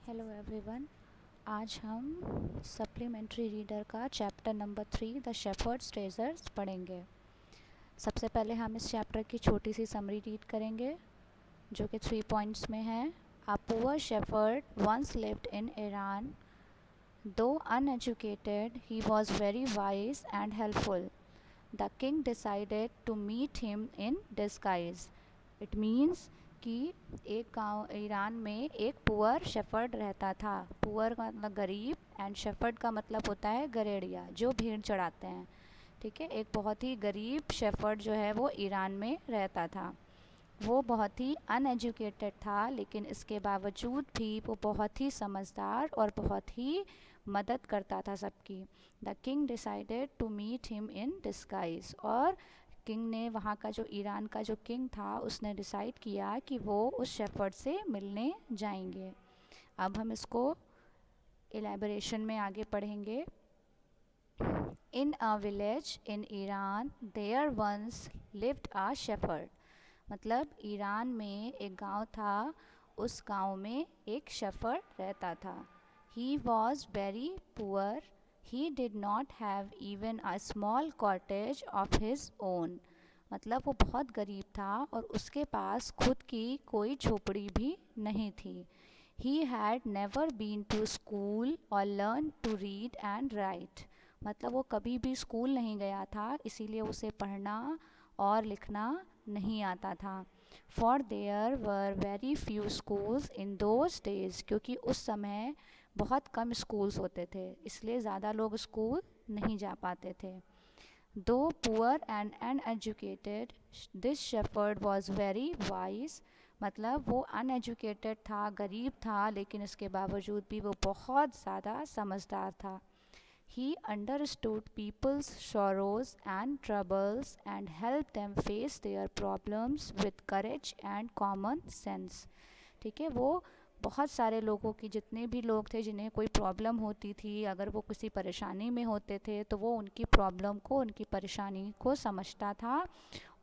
Hello everyone. आज हम supplementary reader का chapter number 3 the shepherd's treasures पढ़ेंगे। सबसे पहले हम इस चैप्टर की छोटी सी समरी रीड करेंगे जो कि 3 पॉइंट्स में है। A poor shepherd once lived in Iran. Though uneducated, he was very wise and helpful. The king decided to meet him in disguise. It means कि एक गांव ईरान में एक पुअर शेफर्ड रहता था। पुअर का मतलब गरीब एंड शेफर्ड का मतलब होता है गरेड़िया जो भेड़ चढ़ाते हैं। ठीक है, एक बहुत ही गरीब शेफर्ड जो है वो ईरान में रहता था। वो बहुत ही अनएजुकेटेड था, लेकिन इसके बावजूद भी वो बहुत ही समझदार और बहुत ही मदद करता था सबकी। The king decided to meet him in disguise. और किंग ने, वहाँ का जो ईरान का जो किंग था, उसने डिसाइड किया कि वो उस शेफर्ड से मिलने जाएंगे। अब हम इसको एलेबोरेशन में आगे पढ़ेंगे। In a village in Iran there once lived a shepherd. मतलब ईरान में एक गांव था, उस गांव में एक शेफर्ड रहता था। He was very poor, he did not have even a small cottage of his own. मतलब वो बहुत गरीब था और उसके पास खुद की कोई झोपड़ी भी नहीं थी। He had never been to school और learn to read and write. मतलब वो कभी भी स्कूल नहीं गया था, इसीलिए उसे पढ़ना और लिखना नहीं आता था। For there were very few schools in those days. क्योंकि उस समय बहुत कम स्कूल्स होते थे, इसलिए ज़्यादा लोग स्कूल नहीं जा पाते थे। दो poor and uneducated, this shepherd was very wise. मतलब वो अनएजुकेटेड था, गरीब था, लेकिन इसके बावजूद भी वो बहुत ज़्यादा समझदार था। He understood people's sorrows and troubles and helped them face their problems with courage and common sense. ठीक है, वो बहुत सारे लोगों की, जितने भी लोग थे जिन्हें कोई प्रॉब्लम होती थी, अगर वो किसी परेशानी में होते थे तो वो उनकी प्रॉब्लम को, उनकी परेशानी को समझता था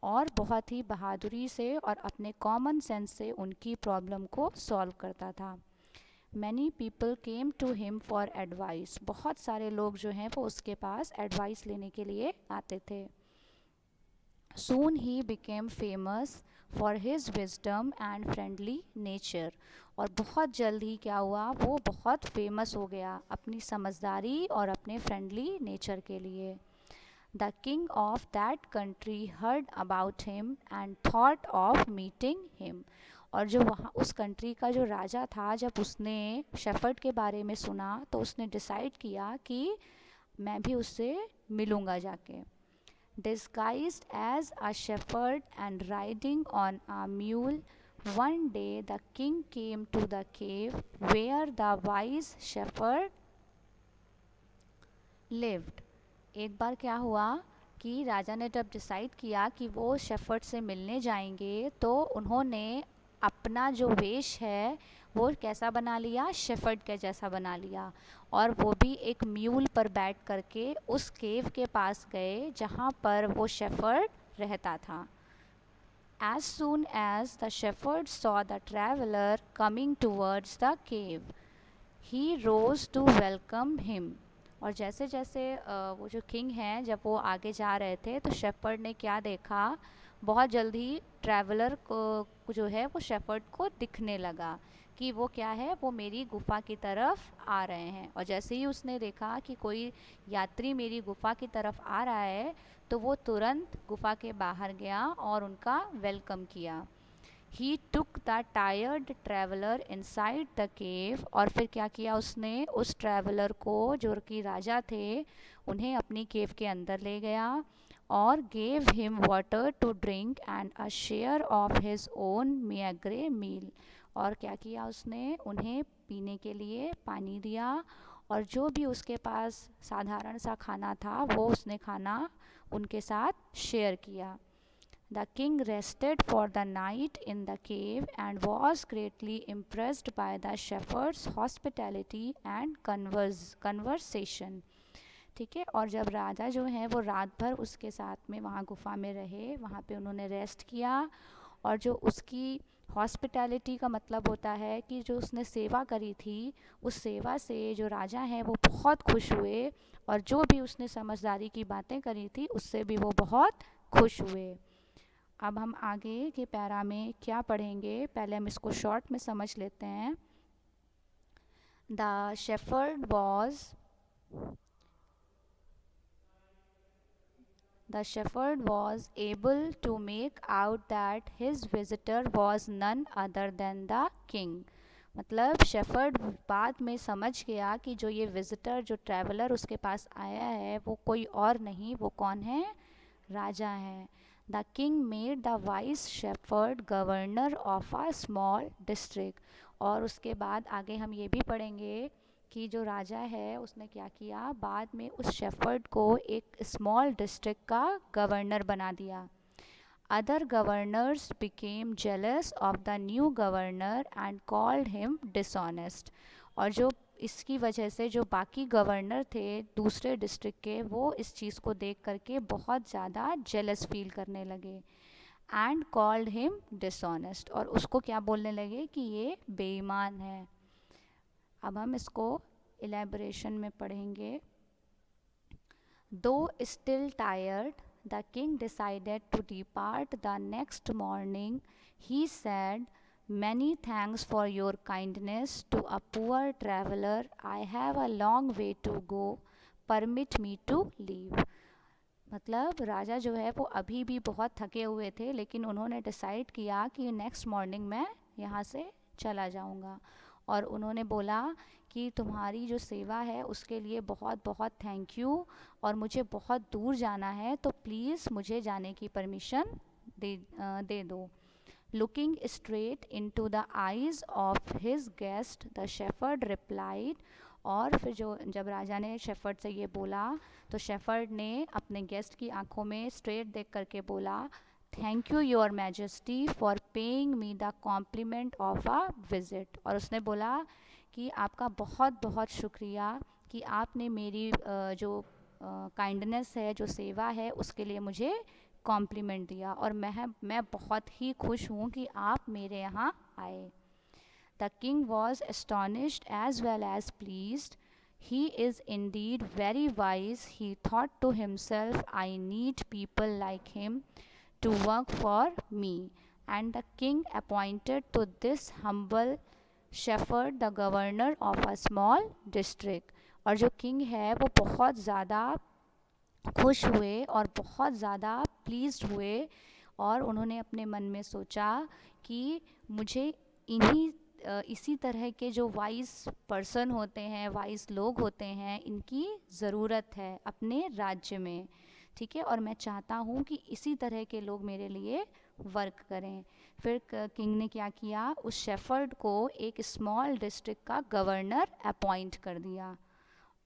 और बहुत ही बहादुरी से और अपने कॉमन सेंस से उनकी प्रॉब्लम को सॉल्व करता था। Many people came to him for advice. बहुत सारे लोग जो हैं वो उसके पास एडवाइस लेने के लिए आते थे। Soon he became famous for his wisdom and friendly nature. और बहुत जल्द ही क्या हुआ, वो बहुत फेमस हो गया अपनी समझदारी और अपने फ्रेंडली नेचर के लिए। The king of that country heard about him and thought of meeting him. और जो वहाँ उस कंट्री का जो राजा था, जब उसने शेफर्ड के बारे में सुना तो उसने डिसाइड किया कि मैं भी उससे मिलूँगा जाके। Disguised as a shepherd and riding on a mule, one day the king came to the cave where the wise shepherd lived. एक बार क्या हुआ कि राजा ने जब डिसाइड किया कि वो शेफर्ड से मिलने जाएंगे, तो उन्होंने अपना जो वेश है वो कैसा बना लिया, शेफर्ड के जैसा बना लिया। और वो भी एक म्यूल पर बैठ करके उस केव के पास गए जहाँ पर वो शेफर्ड रहता था। As soon as the shepherd saw the traveler coming towards the cave, he rose to welcome him. और जैसे जैसे वो जो किंग हैं, जब वो आगे जा रहे थे तो शेफर्ड ने क्या देखा, बहुत जल्दी ट्रैवलर को जो है वो शेफर्ड को दिखने लगा कि वो क्या है, वो मेरी गुफा की तरफ आ रहे हैं। और जैसे ही उसने देखा कि कोई यात्री मेरी गुफा की तरफ आ रहा है, तो वो तुरंत गुफा के बाहर गया और उनका वेलकम किया। He took the tired traveller inside the cave. और फिर क्या किया उसने, उस ट्रैवलर को, जो कि राजा थे, उन्हें अपनी केव के अंदर ले गया और gave him water to drink and a share of his own meagre meal. और क्या किया उसने, उन्हें पीने के लिए पानी दिया और जो भी उसके पास साधारण सा खाना था वो उसने खाना उनके साथ शेयर किया। The king rested for the night in the cave and was greatly impressed by the shepherd's hospitality and conversation. ठीक है, और जब राजा जो हैं वो रात भर उसके साथ में वहाँ गुफा में रहे, वहाँ पे उन्होंने रेस्ट किया और जो उसकी हॉस्पिटैलिटी का मतलब होता है कि जो उसने सेवा करी थी, उस सेवा से जो राजा हैं वो बहुत खुश हुए, और जो भी उसने समझदारी की बातें करी थी उससे भी वो बहुत खुश हुए। अब हम आगे के पैरा में क्या पढ़ेंगे, पहले हम इसको शॉर्ट में समझ लेते हैं। The shepherd was The shepherd was able to make out that his visitor was none other than the king. मतलब शेफर्ड बाद में समझ गया कि जो ये विजिटर, जो ट्रैवलर उसके पास आया है, वो कोई और नहीं, वो कौन है, राजा है। The king made the vice shepherd governor of a small district. और उसके बाद आगे हम ये भी पढ़ेंगे कि जो राजा है उसने क्या किया, बाद में उस शेफर्ड को एक स्मॉल डिस्ट्रिक्ट का गवर्नर बना दिया। Other governors became jealous of the new governor and called him dishonest. और जो इसकी वजह से जो बाकी गवर्नर थे दूसरे डिस्ट्रिक्ट के, वो इस चीज़ को देख करके बहुत ज़्यादा जेलस फील करने लगे। एंड कॉल्ड हिम डिसऑनेस्ट, और उसको क्या बोलने लगे कि ये बेईमान है। अब हम इसको इलेबोरेशन में पढ़ेंगे। Though still tired, the king decided to depart the next morning. He said, "Many thanks for your kindness to a poor traveler. I have a long way to go. Permit me to leave." मतलब राजा जो है वो अभी भी बहुत थके हुए थे, लेकिन उन्होंने डिसाइड किया कि नेक्स्ट मॉर्निंग मैं यहाँ से चला जाऊँगा। और उन्होंने बोला कि तुम्हारी जो सेवा है उसके लिए बहुत बहुत थैंक यू, और मुझे बहुत दूर जाना है, तो प्लीज़ मुझे जाने की परमिशन दे दो। Looking straight into the eyes of his guest the shepherd replied. और फिर जब राजा ने शेफर्ड से ये बोला, तो शेफर्ड ने अपने गेस्ट की आंखों में स्ट्रेट देख करके बोला, thank you your majesty for paying me the compliment of a visit. और उसने बोला कि आपका बहुत बहुत शुक्रिया कि आपने मेरी जो काइंडनेस है, जो सेवा है, उसके लिए मुझे कॉम्प्लीमेंट दिया, और मैं बहुत ही खुश हूँ कि आप मेरे यहाँ आए। The king was astonished as well as pleased. He is indeed very wise, he thought to himself, I need people like him to work for me. And the king appointed to this humble shepherd the governor of a small district. और जो king है वो बहुत ज़्यादा खुश हुए और बहुत ज़्यादा प्लीज्ड हुए, और उन्होंने अपने मन में सोचा कि मुझे इसी तरह के जो वाइज पर्सन होते हैं, वाइज लोग होते हैं, इनकी ज़रूरत है अपने राज्य में, ठीक है, और मैं चाहता हूँ कि इसी तरह के लोग मेरे लिए वर्क करें। फिर किंग ने क्या किया, उस शेफर्ड को एक स्मॉल डिस्ट्रिक्ट का गवर्नर अपॉइंट कर दिया।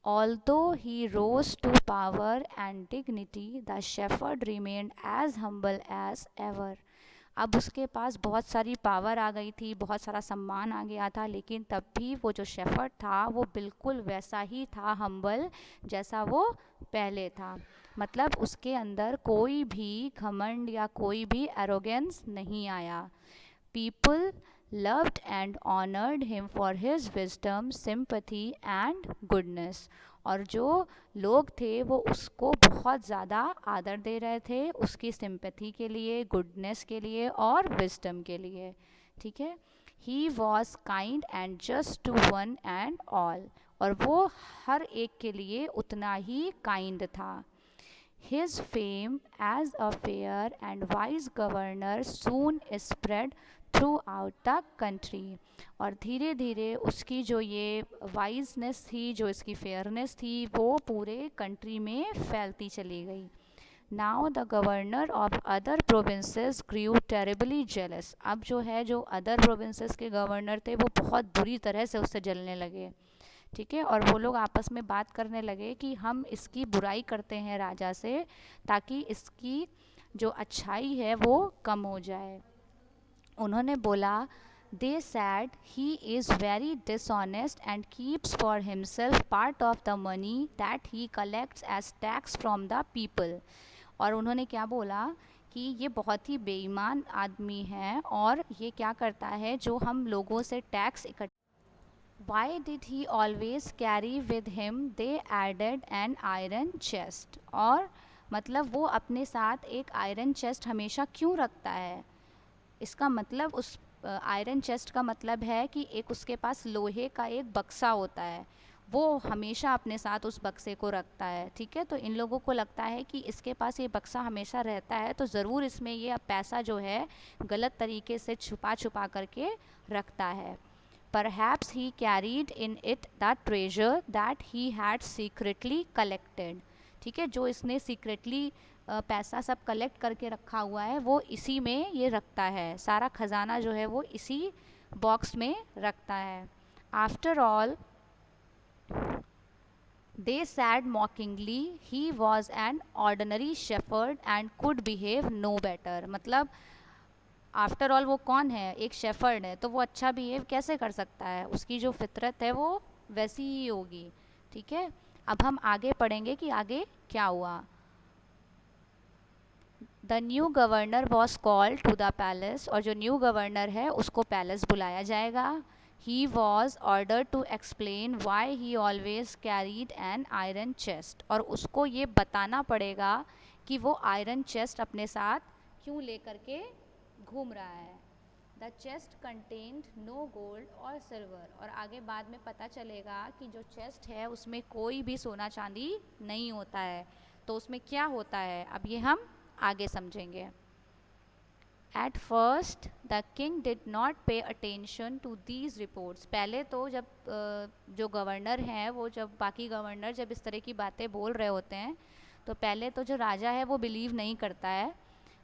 Although he rose to power and dignity, the shepherd remained as humble as ever. अब उसके पास बहुत सारी पावर आ गई थी, बहुत सारा सम्मान आ गया था, लेकिन तब भी वो जो शेफर्ड था वो बिल्कुल वैसा ही था हम्बल जैसा वो पहले था। मतलब उसके अंदर कोई भी घमंड या कोई भी एरोगेंस नहीं आया। People loved and honored him for his wisdom, sympathy and goodness. और जो लोग थे वो उसको बहुत ज़्यादा आदर दे रहे थे, उसकी सिंपैथी के लिए, गुडनेस के लिए और विजडम के लिए, ठीक है। He was kind and just to one and all. और वो हर एक के लिए उतना ही काइंड था। His fame as a fair and wise governor soon spread throughout the country. और धीरे धीरे उसकी जो ये वाइजनेस थी, जो इसकी फेयरनेस थी, वो पूरे कंट्री में फैलती चली गई। Now the governor of other provinces grew terribly jealous. अब जो है, जो अदर प्रोविंसेस के गवर्नर थे वो बहुत बुरी तरह से उससे जलने लगे, ठीक है, और वो लोग आपस में बात करने लगे कि हम इसकी बुराई करते हैं राजा से, ताकि इसकी जो अच्छाई है वो कम हो जाए। उन्होंने बोला, they said he is very dishonest and keeps for himself part of the money that he collects as tax from the people. और उन्होंने क्या बोला कि ये बहुत ही बेईमान आदमी है और ये क्या करता है, जो हम लोगों से टैक्स इकट्ठा। Why did he always carry with him? They added an iron chest. और मतलब वो अपने साथ एक आयरन चेस्ट हमेशा क्यों रखता है? इसका मतलब उस आयरन चेस्ट का मतलब है कि एक उसके पास लोहे का एक बक्सा होता है, वो हमेशा अपने साथ उस बक्से को रखता है। ठीक है, तो इन लोगों को लगता है कि इसके पास ये बक्सा हमेशा रहता है, तो ज़रूर इसमें ये अब पैसा जो है गलत तरीके से छुपा छुपा करके रखता है। Perhaps he carried in it the treasure that he had secretly collected. ठीक है, जो इसने सीक्रेटली पैसा सब कलेक्ट करके रखा हुआ है वो इसी में ये रखता है, सारा खजाना जो है वो इसी बॉक्स में रखता है। After all they said mockingly he was an ordinary shepherd and could behave no better। मतलब आफ्टर ऑल वो कौन है, एक शेफर्ड है, तो वो अच्छा बिहेव कैसे कर सकता है, उसकी जो फितरत है वो वैसी ही होगी। ठीक है, अब हम आगे पढ़ेंगे कि आगे क्या हुआ। The new governor was called to the palace, और जो न्यू गवर्नर है उसको पैलेस बुलाया जाएगा। He was order to explain why he always carried an iron chest, और उसको ये बताना पड़ेगा कि वो आयरन चेस्ट अपने साथ क्यों लेकर के घूम रहा है। The chest contained no gold or silver, और आगे बाद में पता चलेगा कि जो चेस्ट है उसमें कोई भी सोना चांदी नहीं होता है, तो उसमें क्या होता है अब ये हम आगे समझेंगे। At first the king did not pay attention to these reports. पहले तो जब जो गवर्नर हैं वो, जब बाकी गवर्नर जब इस तरह की बातें बोल रहे होते हैं तो पहले तो जो राजा है वो बिलीव नहीं करता है।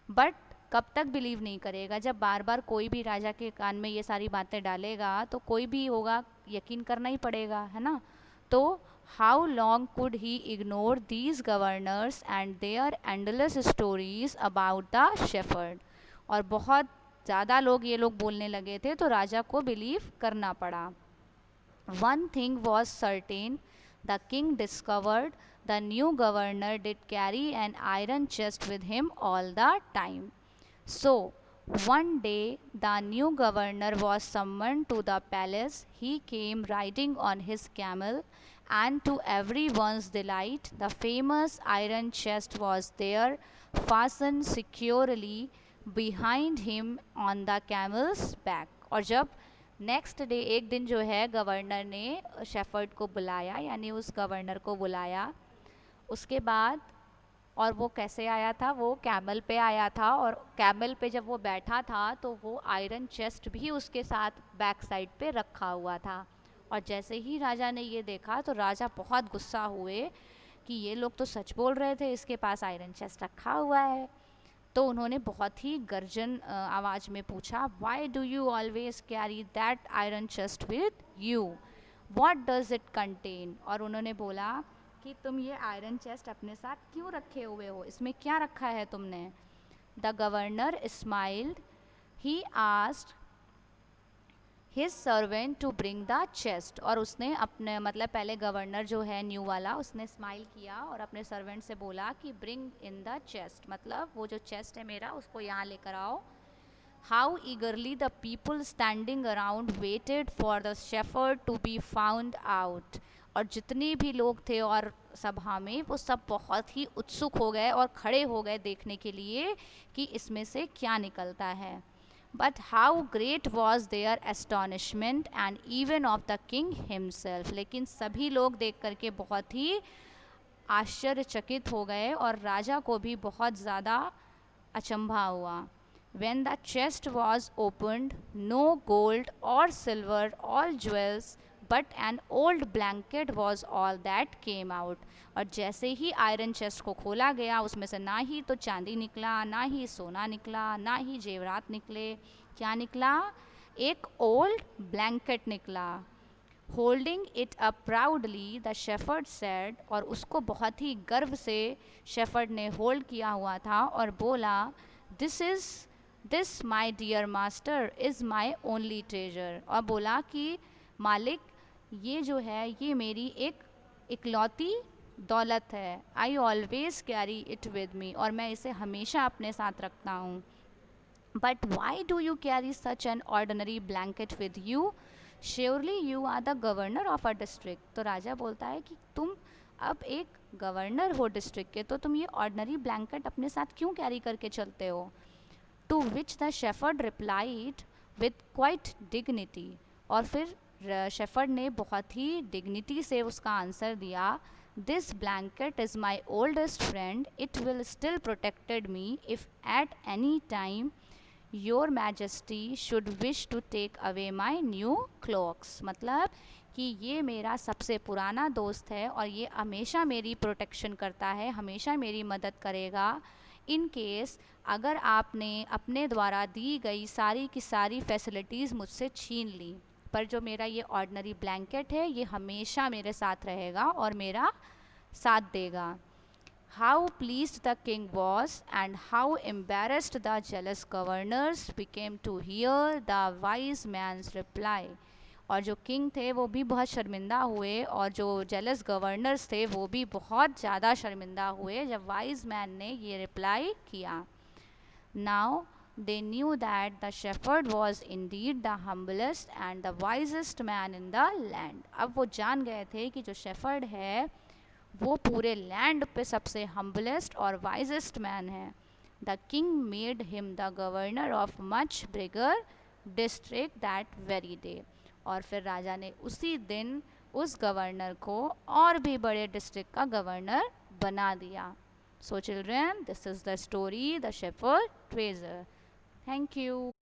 बट कब तक बिलीव नहीं करेगा, जब बार बार कोई भी राजा के कान में ये सारी बातें डालेगा तो कोई भी होगा, यकीन करना ही पड़ेगा, है ना। तो how long could he ignore these governors and their endless stories about the shepherd. और बहुत ज़्यादा लोग ये लोग बोलने लगे थे तो राजा को बिलीव करना पड़ा। One thing was certain, the king discovered the new governor did carry an iron chest with him all the time. So, one day the new governor was summoned to the palace. He came riding on his camel, and to everyone's delight, the famous iron chest was there, fastened securely behind him on the camel's back. और जब next day, एक दिन जो है, governor ने shepherd को बुलाया, यानी उस गवर्नर को बुलाया, उसके बाद, और वो कैसे आया था, वो कैमल पे आया था, और कैमल पे जब वो बैठा था तो वो आयरन चेस्ट भी उसके साथ बैक साइड पे रखा हुआ था। और जैसे ही राजा ने ये देखा तो राजा बहुत गुस्सा हुए कि ये लोग तो सच बोल रहे थे, इसके पास आयरन चेस्ट रखा हुआ है। तो उन्होंने बहुत ही गर्जन आवाज़ में पूछा, Y do you always carry that iron chest with you, what does it contain. और उन्होंने बोला कि तुम ये आयरन चेस्ट अपने साथ क्यों रखे हुए हो, इसमें क्या रखा है तुमने। The governor smiled, he asked his servant to bring the chest. और उसने अपने, मतलब पहले गवर्नर जो है न्यू वाला, उसने स्माइल किया और अपने सर्वेंट से बोला कि ब्रिंग इन द चेस्ट, मतलब वो जो चेस्ट है मेरा उसको यहाँ लेकर आओ। How eagerly the people standing around waited for the shepherd to be found out. और जितने भी लोग थे और सभा में, वो सब बहुत ही उत्सुक हो गए और खड़े हो गए देखने के लिए कि इसमें से क्या निकलता है। But how great was their astonishment and even of the king himself. लेकिन सभी लोग देख करके बहुत ही आश्चर्यचकित हो गए और राजा को भी बहुत ज़्यादा अचंभा हुआ। When the chest was opened, no gold or silver or jewels, but an old blanket was all that came out। और जैसे ही आयरन चेस्ट को खोला गया, उसमें से ना ही तो चांदी निकला, ना ही सोना निकला, ना ही जेवरात निकले। क्या निकला? एक ओल्ड ब्लैंकेट निकला। Holding it up proudly the shepherd said, और उसको बहुत ही गर्व से शेफर्ड ने होल्ड किया हुआ था और बोला, this my dear master is my only treasure. और बोला कि मालिक, ये जो है ये मेरी एक इकलौती दौलत है। I always carry it with me, और मैं इसे हमेशा अपने साथ रखता हूँ। But why do you carry such an ordinary blanket with you? Surely you are the governor of a district. तो राजा बोलता है कि तुम अब एक गवर्नर हो डिस्ट्रिक्ट के, तो तुम ये ऑर्डनरी ब्लैंकेट अपने साथ क्यों कैरी करके चलते हो? To which the shepherd replied with quiet dignity, और फिर शेफर्ड ने बहुत ही डिग्निटी से उसका आंसर दिया, this blanket is my oldest friend, it will still protected me if at any time your majesty should wish to take away my new cloaks. मतलब कि ये मेरा सबसे पुराना दोस्त है और ये हमेशा मेरी प्रोटेक्शन करता है, हमेशा मेरी मदद करेगा इन केस अगर आपने अपने द्वारा दी गई सारी की सारी फैसिलिटीज़ मुझसे छीन ली। पर जो मेरा ये ऑर्डनरी ब्लैंकेट है ये हमेशा मेरे साथ रहेगा और मेरा साथ देगा। How pleased the king was and how embarrassed the jealous governors became to hear the wise man's reply। और जो किंग थे वो भी बहुत शर्मिंदा हुए और जो जेलस गवर्नर्स थे वो भी बहुत ज़्यादा शर्मिंदा हुए जब वाइज मैन ने ये रिप्लाई किया। Now they knew that the shepherd was indeed the humblest and the wisest man in the land। अब वो जान गए थे कि जो शेफर्ड है वो पूरे लैंड पे सबसे हम्बलेस्ट और वाइजेस्ट मैन है। The king made him the governor of much bigger district that very day. और फिर राजा ने उसी दिन उस गवर्नर को और भी बड़े डिस्ट्रिक्ट का गवर्नर बना दिया। So children, this is the story the shepherd treasure. Thank you.